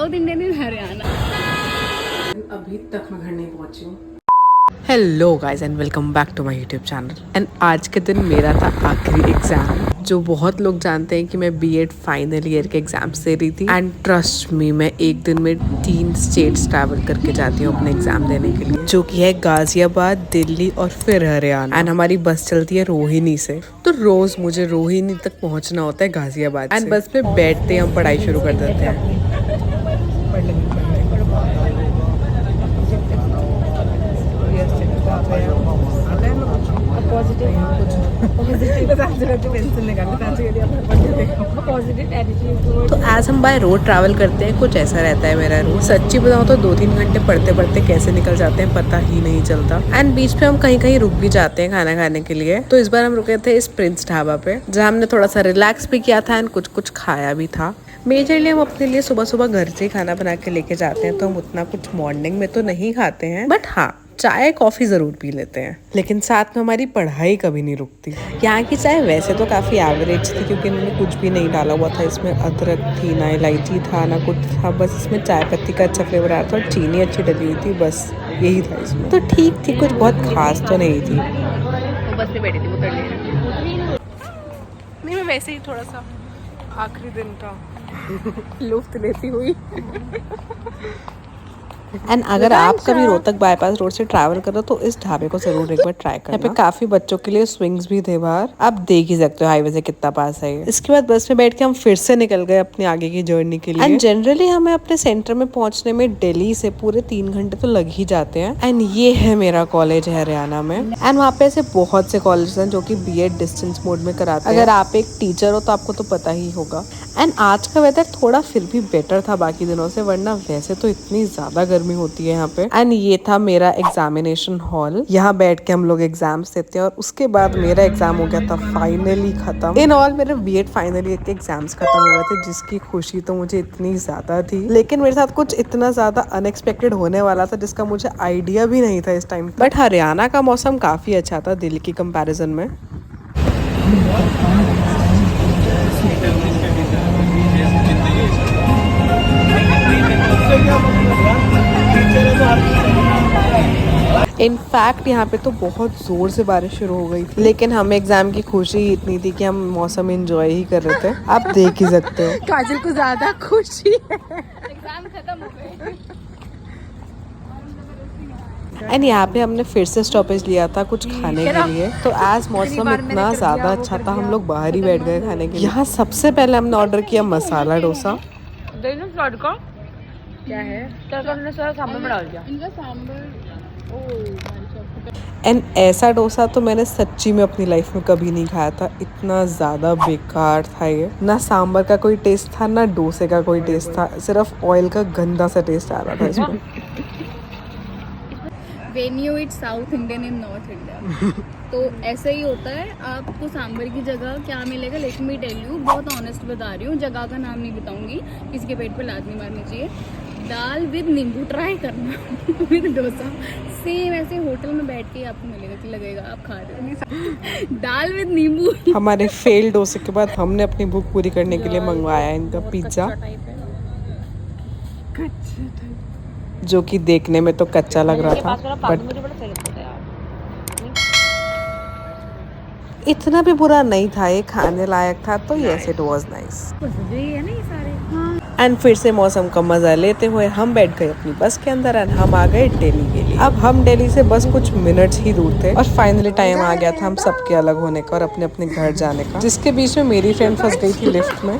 South Indian in Haryana. अभी तक मैं घर नहीं पहुंची हूँ। Hello guys and welcome back to my YouTube channel. And आज के दिन मेरा था आखिरी एग्जाम, जो बहुत लोग जानते हैं कि मैं बीएड फाइनल ईयर के एग्जाम्स दे रही थी। एंड ट्रस्ट मी, मैं एक दिन में 3 स्टेट्स ट्रैवल करके जाती हूँ अपने एग्जाम देने के लिए, जो कि है गाजियाबाद, दिल्ली और फिर हरियाणा। एंड हमारी बस चलती है रोहिणी से, तो रोज मुझे रोहिणी तक पहुँचना होता है गाजियाबाद। एंड बस पे बैठते हम पढ़ाई शुरू कर देते हैं। तो एज हम बाय रोड ट्रैवल करते हैं, कुछ ऐसा रहता है मेरा रूट। सच्ची बताऊँ तो 2-3 घंटे पढ़ते पढ़ते कैसे निकल जाते हैं पता ही नहीं चलता। एंड बीच पे हम कहीं कहीं रुक भी जाते हैं खाना खाने के लिए। तो इस बार हम रुके थे इस प्रिंस ढाबा पे, जहाँ हमने थोड़ा सा रिलैक्स भी किया था एंड कुछ कुछ खाया भी था। मेजरली हम अपने लिए सुबह सुबह घर से ही खाना बना के लेके जाते हैं, तो हम उतना कुछ मॉर्निंग में तो नहीं खाते हैं, बट हाँ चाय कॉफ़ी ज़रूर पी लेते हैं। लेकिन साथ में हमारी पढ़ाई कभी नहीं रुकती। यहाँ की चाय वैसे तो काफ़ी एवरेज थी, क्योंकि इन्होंने कुछ भी नहीं डाला हुआ था इसमें। अदरक थी ना, इलायची था ना, कुछ था, बस इसमें चाय पत्ती का अच्छा फ्लेवर आया था और चीनी अच्छी डली हुई थी, बस यही था इसमें। तो ठीक थी, कुछ बहुत खास तो नहीं थी। वो बस में बैठी थी, उतर ले। नहीं, मैं वैसे ही थोड़ा सा आखिरी दिन का लुफ्त लेती हुई। एंड अगर आप कभी रोहतक बाईपास रोड से ट्रैवल करो तो इस ढाबे को जरूर एक बार ट्राई करना। यहाँ पे काफी बच्चों के लिए स्विंग्स भी थे बाहर, आप देख ही सकते हो हाईवे से कितना पास है ये। इसके बाद बस में बैठ के हम फिर से निकल गए अपनी आगे की जर्नी के लिए। एंड जनरली हमें अपने सेंटर में पहुंचने में दिल्ली से पूरे 3 घंटे तो लग ही जाते हैं। एंड ये है मेरा कॉलेज है हरियाणा में। एंड वहाँ पे ऐसे बहुत से कॉलेज हैं जो की बीएड डिस्टेंस मोड में कराते हैं। अगर आप एक टीचर हो तो आपको तो पता ही होगा। एंड आज का वेदर थोड़ा फिर भी बेटर था बाकी दिनों से, वरना वैसे तो इतनी ज्यादा गर्मी होती है यहाँ पे। एंड ये था मेरा एग्जामिनेशन हॉल, यहाँ बैठ के हम लोग एग्जाम्स देते हैं। और उसके बाद मेरा एग्जाम हो गया था फाइनली खत्म। इन ऑल मेरे बीएड फाइनल ईयर के एग्जाम्स खत्म हो गए थे, जिसकी खुशी तो मुझे इतनी ज्यादा थी। लेकिन मेरे साथ कुछ इतना ज्यादा अनएक्सपेक्टेड होने वाला था जिसका मुझे आइडिया भी नहीं था इस टाइम। बट हरियाणा का मौसम काफी अच्छा था दिल्ली की कंपेरिजन में। इनफैक्ट यहाँ पे तो बहुत जोर से बारिश शुरू हो गई थी, लेकिन हमें एग्जाम की खुशी ही इतनी थी कि हम मौसम एंजॉय ही कर रहे थे। आप देख ही सकते हो। काजल को ज्यादा खुशी है। एग्जाम खत्म हो गए। एंड यहाँ पे हमने फिर से स्टॉपेज लिया था कुछ खाने के लिए। तो आज मौसम इतना ज्यादा अच्छा था, हम लोग बाहर ही बैठ गए खाने के लिए। यहाँ सबसे पहले हमने ऑर्डर किया मसाला डोसा। क्या है? सांभर बना दिया इनका सांभर। एंड ऐसा डोसा तो मैंने सच्ची में अपनी लाइफ में कभी नहीं खाया था। इतना ज़्यादा बेकार था ये। ना सांबर का कोई टेस्ट था, ना डोसे का कोई टेस्ट था, सिर्फ ऑयल का गंदा सा टेस्ट आ रहा था इसमें। When you eat South Indian in North India, तो ऐसा ही होता है। आपको सांभर की जगह क्या मिलेगा, लेट मी टेल यू, बहुत ऑनेस्ट बता रही हूँ, जगह का नाम नहीं बताऊंगी, किसी के पेट पे लात नहीं मारनी चाहिए। दाल विद नींबू ट्राई करना विद डोसा, सेम ऐसे होटल में बैठ के आपको मिलेगा कि लगेगा आप खा रहे हो दाल विद नींबू। हमारे फेल डोसे के बाद हमने अपनी भूख पूरी करने के लिए मंगवाया इनका पिज्जा, जो कि देखने में तो कच्चा लग रहा था, बट इतना भी बुरा नहीं था, ये खाने लायक था। तो yes, it was nice. And फिर से मौसम का मजा लेते हुए हम बैठ गए अपनी बस के अंदर एंड हम आ गए दिल्ली के लिए। अब हम दिल्ली से बस कुछ मिनट्स ही दूर थे और फाइनली टाइम आ गया था हम सबके अलग होने का और अपने अपने घर जाने का, जिसके बीच में मेरी फ्रेंड फंस गई थी लिफ्ट में।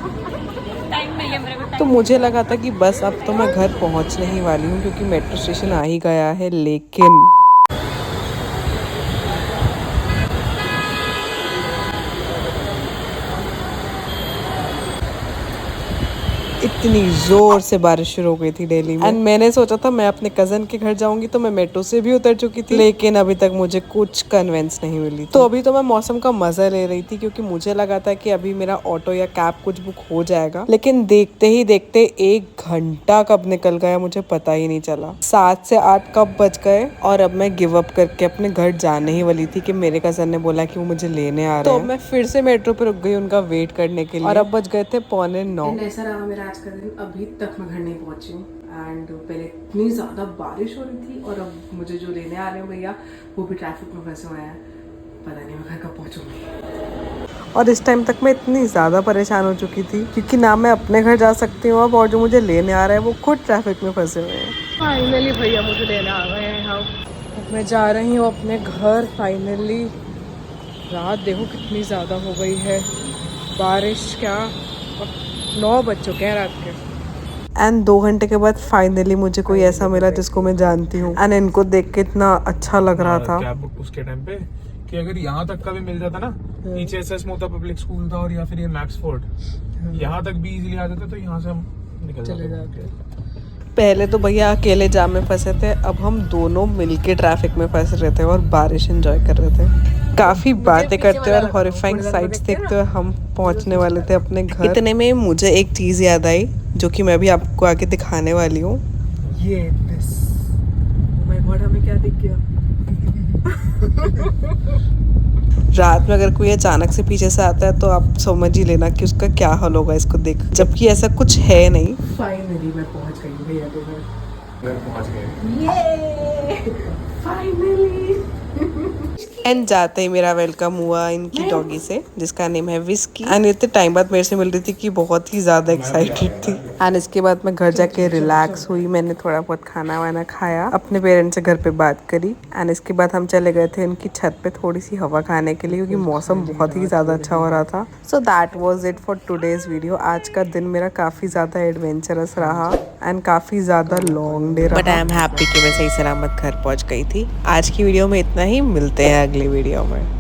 तो मुझे लगा था कि बस अब तो मैं घर पहुंचने ही वाली हूँ, क्योंकि मेट्रो स्टेशन आ ही गया है। लेकिन इतनी जोर से बारिश शुरू हो गई थी दिल्ली में। एंड मैंने सोचा था मैं अपने कजन के घर जाऊंगी, तो मैं मेट्रो से भी उतर चुकी थी, लेकिन अभी तक मुझे कुछ कन्वेंस नहीं मिली। तो अभी तो मैं मौसम का मजा ले रही थी, क्योंकि मुझे लगा था कि अभी मेरा ऑटो या कैब कुछ बुक हो जाएगा। लेकिन देखते ही देखते 1 घंटा कब निकल गया मुझे पता ही नहीं चला। 7 से 8 कब बज गए और अब मैं गिव अप करके अपने घर जाने ही वाली थी कि मेरे कजन ने बोला कि वो मुझे लेने आ रहे हैं। तो मैं फिर से मेट्रो पे रुक गई उनका वेट करने के लिए, और अब बज गए थे 8:45। ऐसा रहा मेरा आज आज का दिन अभी तक मैं घर नहीं पहुंची हूँ एंड पहले इतनी ज़्यादा बारिश हो रही थी और अब मुझे जो लेने आ रहे हैं भैया वो भी ट्रैफिक में फंसे हुए हैं। पता नहीं मैं घर कब पहुंचूंगी। और इस टाइम तक मैं इतनी ज़्यादा परेशान हो चुकी थी क्योंकि ना मैं अपने घर जा सकती हूँ अब, और जो मुझे लेने आ रहा है वो खुद ट्रैफिक में फंसे हुए हैं। फाइनली भैया मुझे लेने आ गए हैं। हाँ, मैं जा रही हूँ अपने घर फाइनली। रात देखो कितनी ज़्यादा हो गई है, बारिश क्या, 9 बज चुके हैं रात के। एंड 2 घंटे के बाद फाइनली मुझे कोई ऐसा मिला जिसको मैं जानती हूँ एंड इनको देख के इतना अच्छा लग रहा था। कैब उसके टाइम पे कि अगर यहाँ तक का भी मिल जाता ना, नीचे एसएस मोता पब्लिक स्कूल था और या फिर ये मैक्सफोर्ड, यहाँ तक भी इजीली आ जाता तो यहाँ से हम निकल चले जाते। पहले तो भैया अकेले जाम में फंसे थे, अब हम दोनों मिलके ट्रैफिक में फंस रहे थे और बारिश एंजॉय कर रहे थे। काफी बातें करते और हॉरिफाइंग साइट्स देखते हुए हम पहुंचने वाले थे अपने घर। इतने में मुझे एक चीज याद आई जो कि मैं भी आपको आगे दिखाने वाली हूँ। ये माय गॉड, हमें क्या दिख गया? रात में अगर कोई अचानक से पीछे से आता है तो आप समझ ही लेना कि उसका क्या हाल होगा इसको देख, जबकि ऐसा कुछ है नहीं। फाइनली मैं पहुंच गई भैया के घर। पहुंच गए फाइनली। एंड जाते ही मेरा वेलकम हुआ इनकी डॉगी से जिसका नेम है विस्की। एंड इतने टाइम बाद मेरे से मिल रही थी कि बहुत ही ज्यादा एक्साइटेड थी। एंड इसके बाद मैं घर जाके रिलैक्स हुई, मैंने थोड़ा बहुत खाना वाना खाया, अपने पेरेंट्स से घर पे बात करी एंड इसके बाद हम चले गए थे इनकी छत पे थोड़ी सी हवा खाने के लिए क्योंकि मौसम बहुत ही ज्यादा अच्छा हो रहा था। So that was it for today's video. आज का दिन मेरा काफी ज्यादा एडवेंचरस रहा एंड काफी ज्यादा लॉन्ग डे रहा। बट आई एम हैप्पी कि मैं सही सलामत घर पहुंच गई थी। आज की वीडियो में इतना ही, मिलते हैं अगली वीडियो में।